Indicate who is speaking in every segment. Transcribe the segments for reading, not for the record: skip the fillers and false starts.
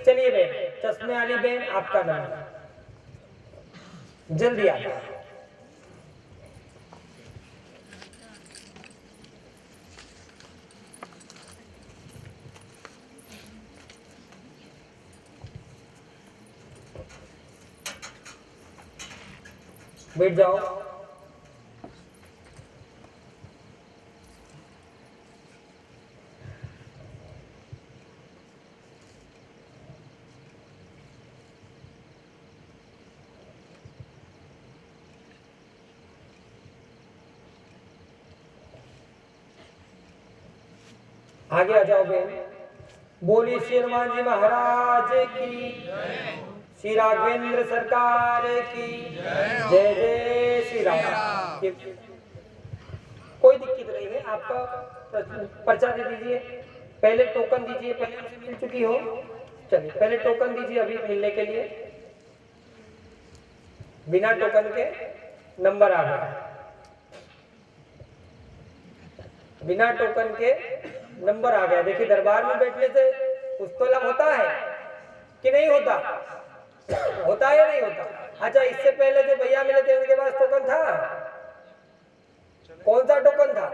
Speaker 1: चलिए बहन, चश्मे वाली बहन, आपका नंबर जल्दी आ जाए। बैठ जाओ। आगे आ जाओ बहन। बोली श्री हनुमान जी महाराज की, श्री राघवेंद्र सरकार की जय। जय श्री राम। कोई दिक्कत नहीं है, आपका पर्चा दे दीजिए, पहले टोकन दीजिए, पहले हमसे मिल चुकी हो। चलिए पहले टोकन दीजिए अभी मिलने के लिए। बिना टोकन के नंबर आ गया, बिना टोकन के नंबर आ गया। देखिए दरबार में बैठने से कुछ तो लाभ होता है कि नहीं होता? होता है या नहीं होता? अच्छा, इससे पहले जो भैया मिले थे उनके पास टोकन था? कौन सा टोकन था?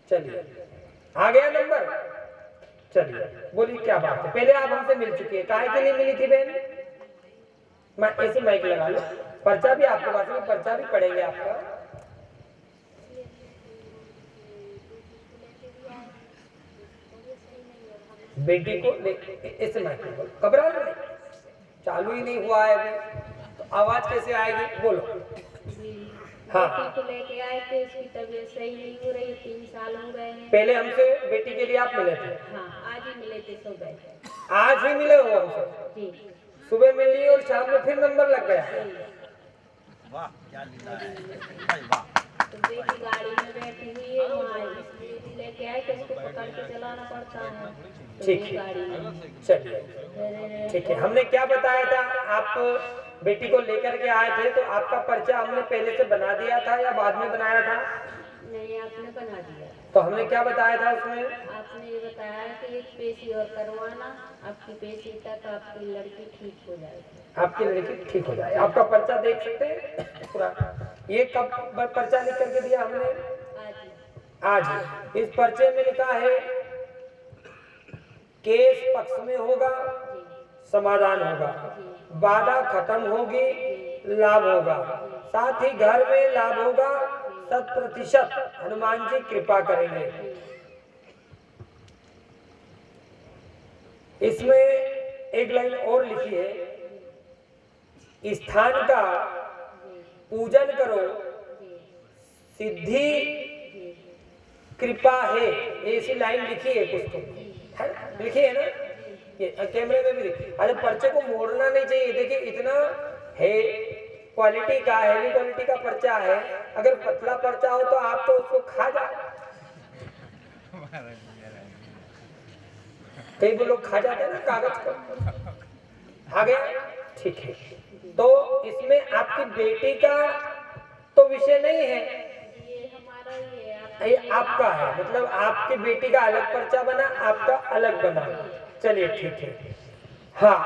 Speaker 1: चलिए आ गया नंबर। चलिए बोलिए क्या बात है। पहले आप हमसे मिल चुकी है, काहे के लिए मिली थी बहन? मैं ऐसे माइक लगा लो, पर्चा भी आपके पास में, पर्चा भी पड़ेंगे आपका। बेटी को ऐसे माइक लगा, घबरा नहीं, चालू ही नहीं हुआ है अभी तो आवाज कैसे आएगी? बोलो। हाँ,
Speaker 2: बेटी को लेके आए थे, उसकी तबीयत सही नहीं हो रही, 3 साल हो गए हैं।
Speaker 1: पहले हमसे बेटी के लिए आप मिले थे?
Speaker 2: हाँ, आज ही मिले थे सुबह।
Speaker 1: आज ही मिले हो हमसे?
Speaker 2: जी।
Speaker 1: सुबह मिल ली और शाम में फिर नंबर लग गया।
Speaker 3: वाह क्या लीला है, वाह।
Speaker 2: तो बेटी गाड़ी में बैठी हुई है, वहाँ लेके आए तो उसको पकड़ के चलाना पड़ता है।
Speaker 1: ठीक है,
Speaker 2: गाड़ी में
Speaker 1: चलिए ठीक है। हमने क्या बताया था, आप बेटी को लेकर के आए थे तो आपका पर्चा हमने पहले से बना दिया था या बाद में बनाया था?
Speaker 2: नहीं, आपने बना दिया।
Speaker 1: तो हमने क्या बताया था उसमें?
Speaker 2: आपने ये बताया कि एक पेशी और करवाना, आपकी पेशी तक आपकी लड़की ठीक हो जाएगी।
Speaker 1: आपकी लड़की ठीक हो जाए। आपका पर्चा देख सकते हैं पूरा। ये कब पर्चा लिख करके दिया हमने? आज। इस पर्चे में लिखा है केस पक्ष में होगा, समाधान होगा, बाधा खत्म होगी, लाभ होगा, साथ ही घर में लाभ होगा, 100% हनुमान जी कृपा करेंगे। इसमें एक लाइन और लिखी है, स्थान का पूजन करो, सिद्धि कृपा है, ऐसी लाइन लिखी है कुछ तो लिखी है ना, ये कैमरे में भी देखिए। अरे पर्चे को मोड़ना नहीं चाहिए, देखिए इतना है क्वालिटी का, हैवी क्वालिटी का पर्चा है। अगर पतला पर्चा हो तो आप तो उसको खा जाए, कई वो लोग खा जाते हैं ना कागज को। आ गया? ठीक है। तो इसमें आपकी बेटी का तो विषय नहीं है, ये आपका है, मतलब आपकी बेटी का अलग पर्चा बना, आपका अलग बना। चलिए ठीक है। हाँ,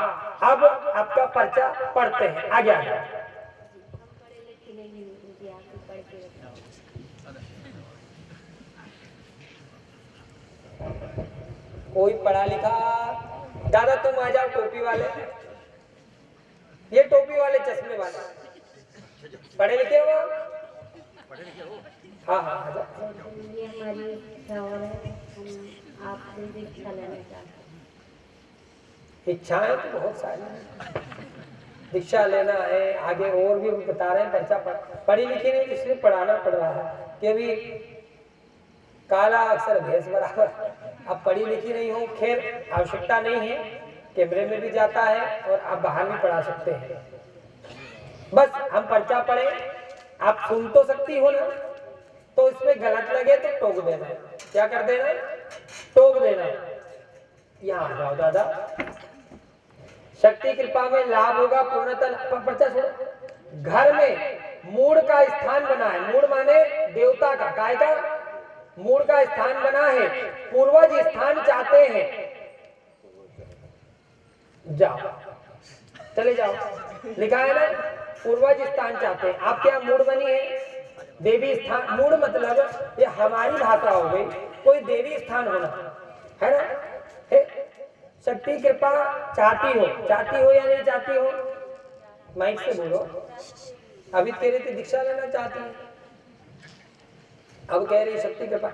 Speaker 1: अब आपका पर्चा पढ़ते हैं, आगे आ जाए। कोई पढ़ा लिखा दादा, तुम आ जाओ, टोपी वाले, ये टोपी वाले चश्मे वाले, पढ़े लिखे हो? हाँ हाँ, आ जाओ।
Speaker 2: ये हमारी इच्छा और है, हम आपसे दीक्षा लेना चाहते हैं।
Speaker 1: इच्छाएं तो बहुत सारी हैं, दीक्षा लेना है, आगे और भी बता रहे हैं। पर्चा पढ़ी लिखी नहीं इसलिए पढ़ाना पड़ रहा है कि अभी काला अक्षर भैंस बराबर। अब पढ़ी लिखी नहीं हो, खैर आवश्यकता नहीं है, कैमरे में भी जाता है और आप बाहर भी पढ़ा सकते हैं। बस हम पर्चा पढ़े, आप सुन तो सकती हो ना, तो इसमें गलत लगे तो टोक देना। क्या कर देना? टोक देना। यहाँ आ जाओ दादा। शक्ति कृपा में लाभ होगा, पूर्णतः पर्चा छोड़ो। घर में मूड का स्थान बना है, मूड माने देवता का, काय का मूड का स्थान बना है, पूर्वज स्थान चाहते हैं। जाओ, चले जाओ। लिखा है ना, पूर्वज स्थान चाहते हैं। आप क्या मूड बनी है? देवी स्थान। मूड मतलब ये हमारी भाषा हो गई, कोई देवी स्थान होना है ना। शक्ति कृपा चाहती हो या नहीं चाहती हो? माइक से बोलो। अभी कह रही थी दीक्षा लेना चाहती है, अब कह रही शक्ति कृपा।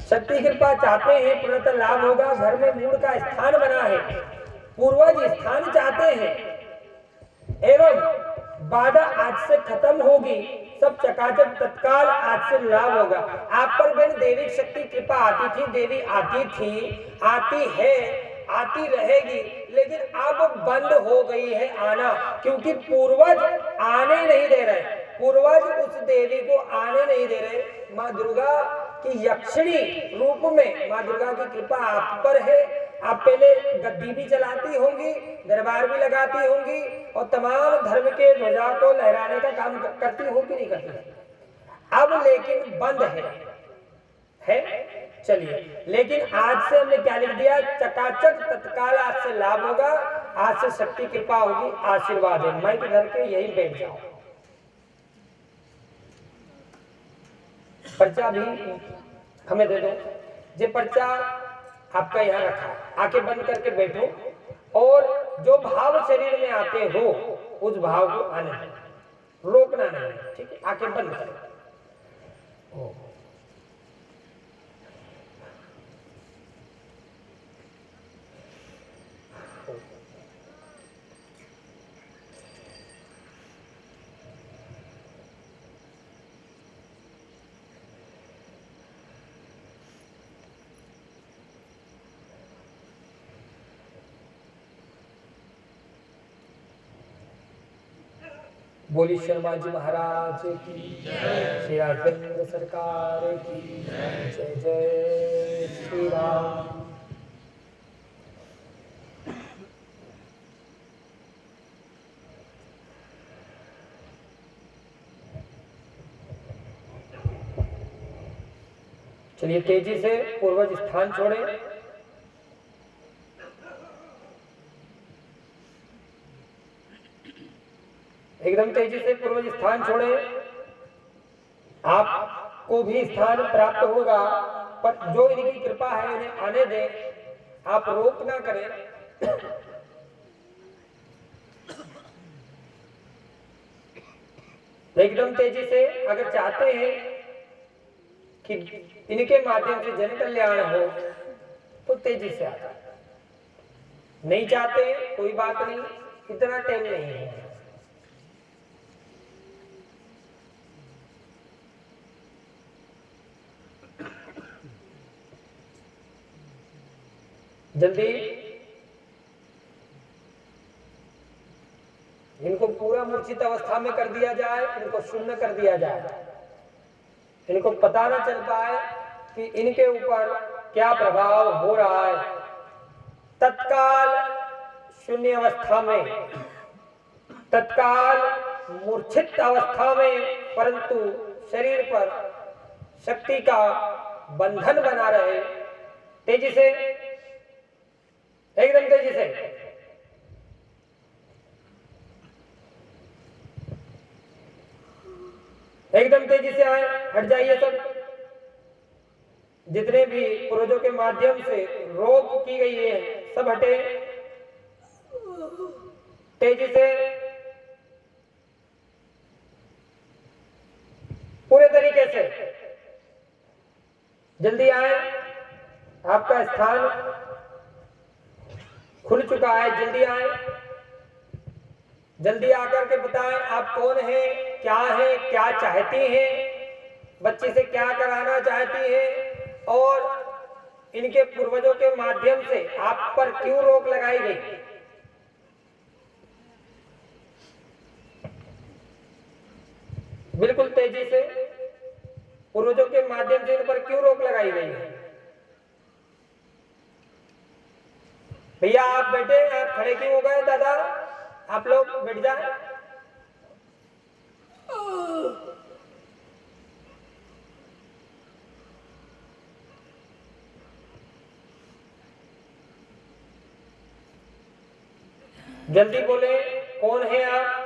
Speaker 1: शक्ति कृपा चाहते हैं, पूर्णतः लाभ होगा। घर में मूड का स्थान बना है, पूर्वज स्थान चाहते हैं, एवं बाधा आज से खत्म होगी, सब चकाचक तत्काल आज से लाभ होगा। आप पर बहन देवी शक्ति कृपा आती थी, देवी आती थी, आती है, आती रहेगी, लेकिन अब बंद हो गई है आना, क्योंकि पूर्वज आने नहीं दे रहे। पूर्वज उस देवी को आने नहीं दे रहे। माँ दुर्गा की यक्षिणी रूप में माँ दुर्गा की कृपा आप पर है। आप पहले गद्दी भी चलाती होंगी, दरबार भी लगाती होंगी, और तमाम धर्म के ध्वजा को लहराने का काम करती होंगी, नहीं करती? अब लेकिन बंद है? चलिए, लेकिन आज से हमने क्या लिख दिया? चकाचक तत्काल आज से लाभ होगा, आज से शक्ति कृपा होगी, आशीर्वाद है। मैं घर के यही बैठ जाऊं। पर्चा भी हमें दे दो। ये पर्चा आपका यहाँ रखा, आंखें बंद करके बैठो, और जो भाव शरीर में आते हो उस भाव को आने दो, रोकना नहीं, ठीक है? आंखें बंद करो। बोली शर्मा जी महाराज की जय, श्री राघवेंद्र सरकार की जय, जय श्री राम। चलिए तेजी से पूर्वज स्थान छोड़े। एकदम तेजी से पूर्वज स्थान छोड़े। आपको भी स्थान प्राप्त होगा, पर जो इनकी कृपा है उन्हें आने दें, आप रोक ना करें। एकदम तेजी से, अगर चाहते हैं कि इनके माध्यम से जन कल्याण हो तो तेजी से आ जाए। नहीं चाहते कोई बात नहीं, इतना टाइम नहीं है। जल्दी इनको पूरा मूर्छित अवस्था में कर दिया जाए, इनको शून्य कर दिया जाए, इनको पता न चल पाए कि इनके ऊपर क्या प्रभाव हो रहा है। तत्काल शून्य अवस्था में, तत्काल मूर्छित अवस्था में, परंतु शरीर पर शक्ति का बंधन बना रहे। तेजी से, एकदम तेजी से, एकदम तेजी से आए। हट जाइए सब, जितने भी पूर्वजों के माध्यम से रोक की गई है सब हटे। तेजी से, पूरे तरीके से जल्दी आए। आपका स्थान खुल चुका है, जल्दी आए। जल्दी आकर के बताएं आप कौन है, क्या चाहती हैं, बच्चे से क्या कराना चाहती हैं, और इनके पूर्वजों के माध्यम से आप पर क्यों रोक लगाई गई। बिल्कुल तेजी से, पूर्वजों के माध्यम से इन पर क्यों रोक लगाई गई है। भैया आप बैठे, आप खड़े क्यों हो गए? दादा आप लोग बैठ जाए। जल्दी बोले, कौन है आप?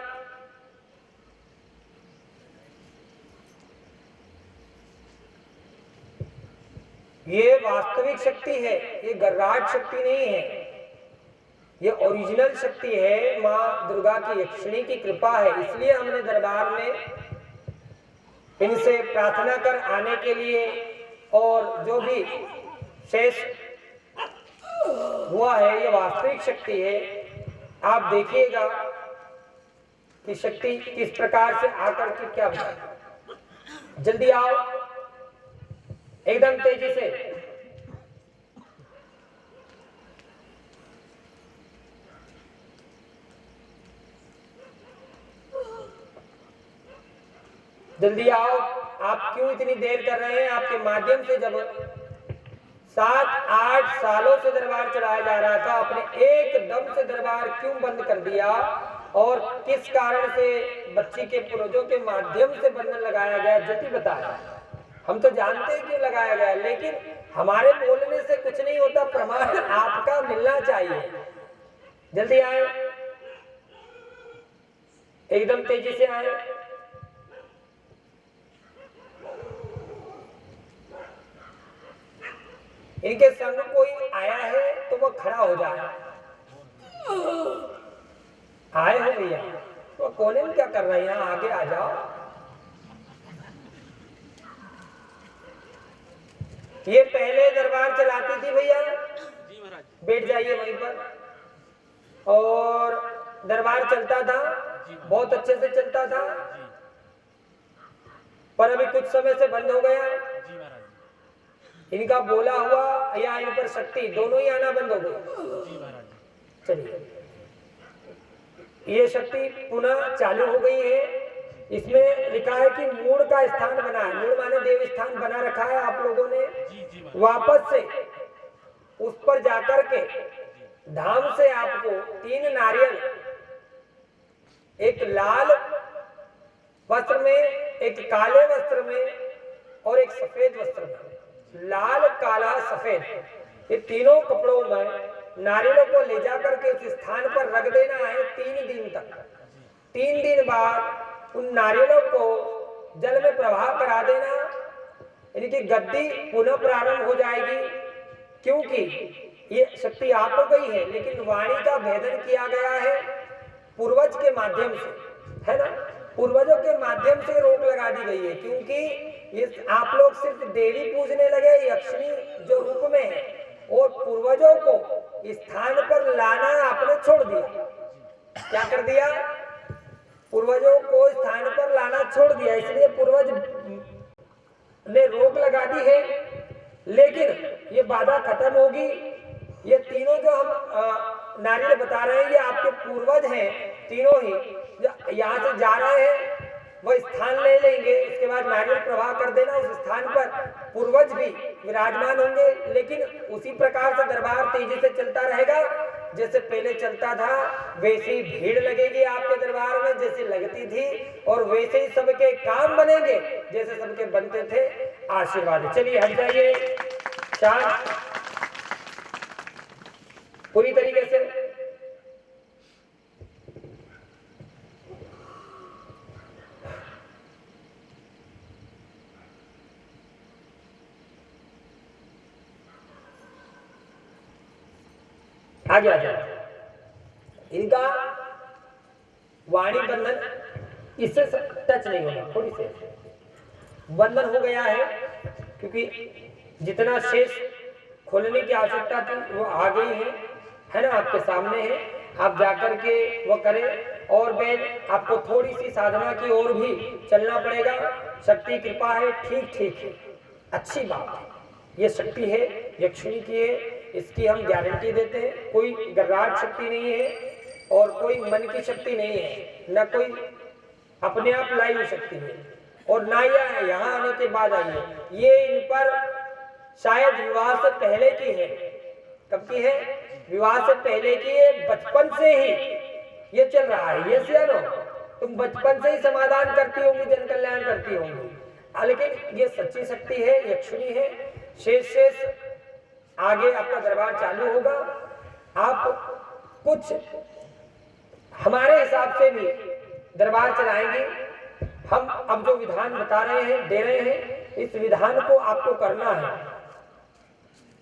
Speaker 1: ये वास्तविक शक्ति है, ये गर्राट शक्ति नहीं है, ये ओरिजिनल शक्ति है। माँ दुर्गा की यक्षिणी की कृपा है, इसलिए हमने दरबार में इनसे प्रार्थना कर आने के लिए, और जो भी शेष हुआ है ये वास्तविक शक्ति है। आप देखिएगा कि शक्ति किस प्रकार से आकर के क्या बताए। जल्दी आओ, एकदम तेजी से। जल्दी आओ, आप क्यों इतनी देर कर रहे हैं? आपके माध्यम से जब 7-8 सालों से दरबार चलाया जा रहा था, आपने एकदम से दरबार क्यों बंद कर दिया? और किस कारण से बच्ची के पूर्वजों के माध्यम से बंधन लगाया गया? जल्दी बताया। हम तो जानते हैं क्यों लगाया गया, लेकिन हमारे बोलने से कुछ नहीं होता, प्रमाण आपका मिलना चाहिए। जल्दी आए, एकदम तेजी से आए। इनके संग कोई आया है तो वो खड़ा हो जाए। आए हो भैया, तो कोने में क्या कर रहे हैं? यहाँ आगे आ जाओ। ये पहले दरबार चलाती थी भैया, बैठ जाइए वहीं पर। और दरबार चलता था, बहुत अच्छे से चलता था, पर अभी कुछ समय से बंद हो गया। इनका बोला हुआ या इन पर शक्ति दोनों ही आना बंद हो गई। चलिए, ये शक्ति पुनः चालू हो गई है। इसमें लिखा है कि मूड का स्थान बना है, मूड माने देव स्थान बना रखा है। आप लोगों ने वापस से उस पर जाकर के धाम से आपको 3 नारियल, एक लाल वस्त्र में, एक काले वस्त्र में और एक सफेद वस्त्र में, लाल काला सफेद, ये तीनों कपड़ों में नारियलों को ले जाकर के उस स्थान पर रख देना है 3 दिन तक। 3 दिन बाद उन नारियलों को जल में प्रवाह करा देना, इनकी गद्दी पुनः प्रारंभ हो जाएगी। क्योंकि ये शक्ति आ तो गई है, लेकिन वाणी का भेदन किया गया है पूर्वज के माध्यम से, है ना? पूर्वजों के माध्यम से रोक लगा दी गई है, क्योंकि ये आप लोग सिर्फ देवी पूजने लगे, यक्षिणी जो रूप में है, और पूर्वजों को स्थान पर लाना आपने छोड़ दिया। क्या कर दिया? पूर्वजों को स्थान पर लाना छोड़ दिया, इसलिए पूर्वज ने रोक लगा दी है। लेकिन ये बाधा खत्म होगी। ये तीनों जो हम नारियल बता रहे हैं, ये आपके पूर्वज हैं तीनों ही। यहाँ से जा रहे हैं, वो स्थान ले लेंगे, उसके बाद नारियल प्रवाह कर देना। उस स्थान पर पूर्वज भी विराजमान होंगे, लेकिन उसी प्रकार से दरबार तेजी से चलता रहेगा जैसे पहले चलता था। वैसी भीड़ लगेगी आपके दरबार में जैसे लगती थी, और वैसे ही सबके काम बनेंगे जैसे सबके बनते थे। आशीर्वाद। चलिए हट जाइए, शांत पूरी तरीके से। आगे आ जाए। इनका वाणी बंधन इससे टच नहीं होगा, थोड़ी से बंधन हो गया है, क्योंकि जितना शेष खोलने की आवश्यकता थी वो आ गई है ना? आपके सामने है, आप जाकर के वो करें। और बेन आपको थोड़ी सी साधना की ओर भी चलना पड़ेगा। शक्ति कृपा है, ठीक है, अच्छी बात है। ये शक्ति है, यक्षिणी की है, इसकी हम गारंटी देते हैं। कोई गर्राट शक्ति नहीं है और कोई मन की शक्ति नहीं है, न कोई अपने आप लाई हुई शक्ति है, और ना ये यहाँ आने के बाद आई है। ये इन पर शायद विवाह से पहले की है। कब की है? विवाह से पहले की है। बचपन से ही ये चल रहा है। ये सियानो, तुम बचपन से ही समाधान करती होंगी, जन कल्याण करती होंगी, लेकिन ये सच्ची शक्ति है, यक्षिणी है। शेष आगे आपका दरबार चालू होगा। आप कुछ हमारे हिसाब से भी दरबार चलाएंगे। हम अब जो विधान बता रहे हैं, दे रहे हैं, इस विधान को आपको करना है।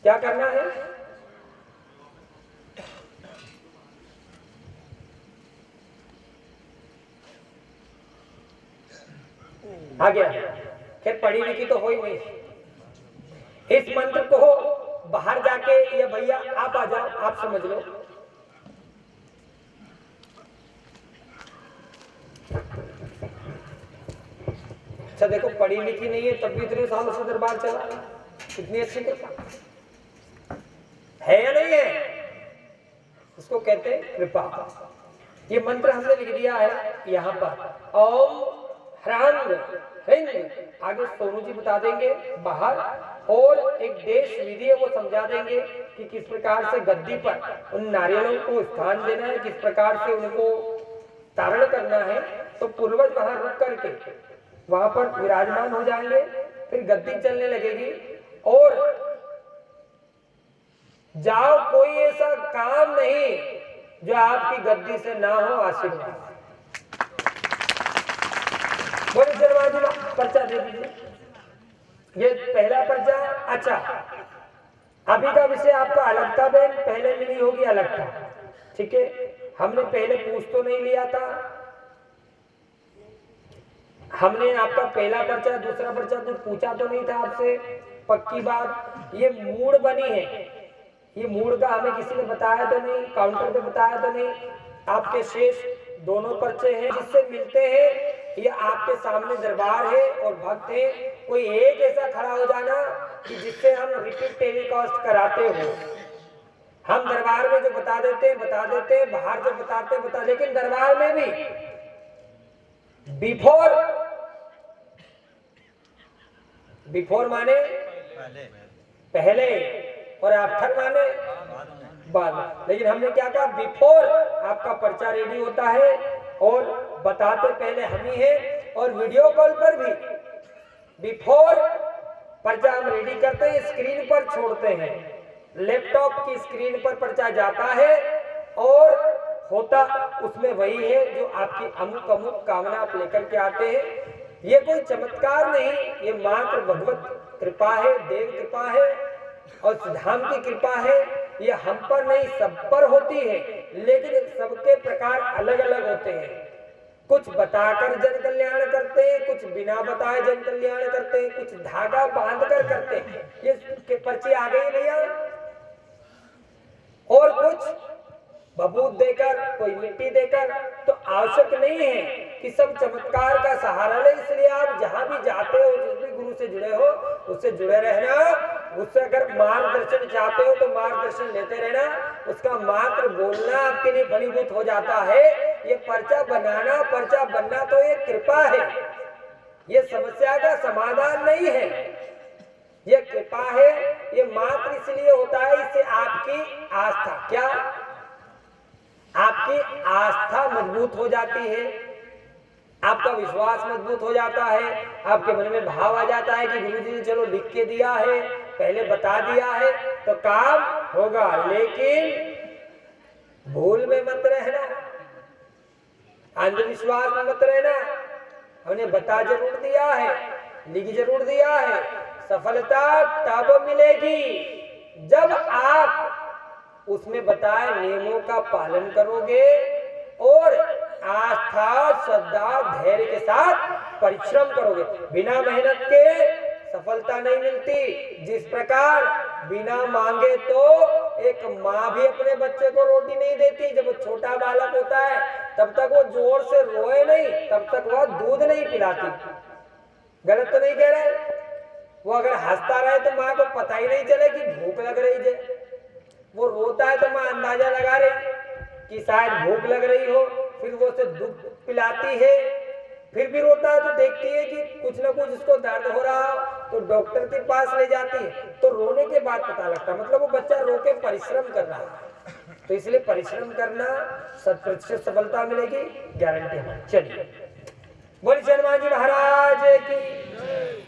Speaker 1: क्या करना है? आ गया। खैर पढ़ी लिखी तो हो ही नहीं। इस मंत्र को बाहर जाके, या भैया आप आ जाओ, आप समझ लो। अच्छा देखो, पढ़ी लिखी नहीं है तब भी इतने सालों से दरबार चला, कितनी अच्छी कृपा है या नहीं है? इसको कहते हैं कृपा। ये मंत्र हमने लिख दिया है यहाँ पर, ओम ह्रांग ह्रिंग। आगे सोनू जी बता देंगे बाहर, और एक देश विधि है वो समझा देंगे कि किस प्रकार से गद्दी पर उन नारियलों को स्थान देना है, किस प्रकार से उनको धारण करना है। तो पूर्वज वहां रुक करके वहां पर विराजमान हो जाएंगे, फिर गद्दी चलने लगेगी। और जाओ, कोई ऐसा काम नहीं जो आपकी गद्दी से ना हो। आशीर्वाद बोले शर्मा जी, पर्चा दे दीजिए। ये पहला पर्चा। अच्छा, अभी का विषय आपका अलग था बहन, पहले मिली होगी अलग था, ठीक है। हमने पहले पूछ तो नहीं लिया था। हमने आपका पहला पर्चा, दूसरा पर्चा कुछ पूछा तो नहीं था आपसे, पक्की बात। ये मूड बनी है, ये मूड का हमें किसी ने बताया तो नहीं, काउंटर पे बताया तो नहीं। आपके शेष दोनों पर्चे हैं जिससे मिलते हैं। ये आपके सामने दरबार है और भक्त है। कोई एक ऐसा खड़ा हो जाना कि जिससे हम रिपीट टेलीकास्ट कराते हो। हम दरबार में जो बता देते हैं, बाहर जो बताते हैं बता, लेकिन दरबार में भी बिफोर माने पहले और आफ्टर माने बाद। लेकिन हमने क्या कहा, बिफोर आपका पर्चा रेडी होता है और बताते पहले हम ही हैं। और वीडियो कॉल पर भी बिफोर पर्चा हम रेडी करते हैं, स्क्रीन पर छोड़ते हैं। लैपटॉप की स्क्रीन पर पर्चा जाता है और होता उसमें वही है जो आपकी अमुक कामना आप लेकर के आते हैं। ये कोई चमत्कार नहीं, ये मात्र भगवत कृपा है, देव कृपा है और धाम की कृपा है। ये हम पर नहीं, सब पर होती है, लेकिन सबके प्रकार अलग अलग होते हैं। कुछ बताकर जन कल्याण करते हैं, कुछ बिना बताए जन कल्याण करते हैं, कुछ धागा बांध कर करते हैं। ये पर्ची आ गई भैया। और कुछ बबूत देकर, कोई मिट्टी देकर। तो आवश्यक नहीं है कि सब चमत्कार का सहारा ले। इसलिए आप जहां भी जाते हो, जिस भी गुरु से जुड़े हो, उससे जुड़े रहना। उससे अगर मार्गदर्शन चाहते हो तो मार्गदर्शन लेते रहना। उसका मात्र बोलना आपके लिए फलीभूत हो जाता है। ये पर्चा बनाना, पर्चा बनना तो एक कृपा है, ये समस्या का समाधान नहीं है, ये कृपा है। ये मात्र इसलिए होता है, इससे आपकी आस्था, क्या आपकी आस्था मजबूत हो जाती है, आपका विश्वास मजबूत हो जाता है। आपके मन में भाव आ जाता है कि गुरुजी ने चलो लिख के दिया है, पहले बता दिया है तो काम होगा। लेकिन भूल में मत रहना, अंधविश्वास में मत रहना। हमने बता जरूर दिया है, लिख जरूर दिया है। सफलता तब मिलेगी जब आप उसमें बताए नियमों का पालन करोगे और आस्था, श्रद्धा, धैर्य के साथ परिश्रम करोगे। बिना मेहनत के सफलता नहीं मिलती। जिस प्रकार बिना मांगे तो एक माँ भी अपने बच्चे को रोटी नहीं देती। जब वो छोटा बालक होता है तब तक वो जोर से रोए नहीं, तब तक वह दूध नहीं पिलाती। गलत तो नहीं कह रहे? वो अगर हंसता रहे तो माँ को पता ही नहीं चले कि भूख लग रही है। वो रोता है तो माँ अंदाजा लगा रही कि शायद भूख लग रही हो, फिर वो उसे दूध पिलाती है। फिर भी रोता है तो देखती है कि कुछ ना कुछ उसको दर्द हो रहा हो तो डॉक्टर के पास ले जाती है। तो रोने के बाद पता लगता, मतलब वो बच्चा रो के परिश्रम कर रहा है। तो इसलिए परिश्रम करना, 100% सफलता मिलेगी, गारंटी है। चलिए, बोलिए हनुमान जी महाराज की।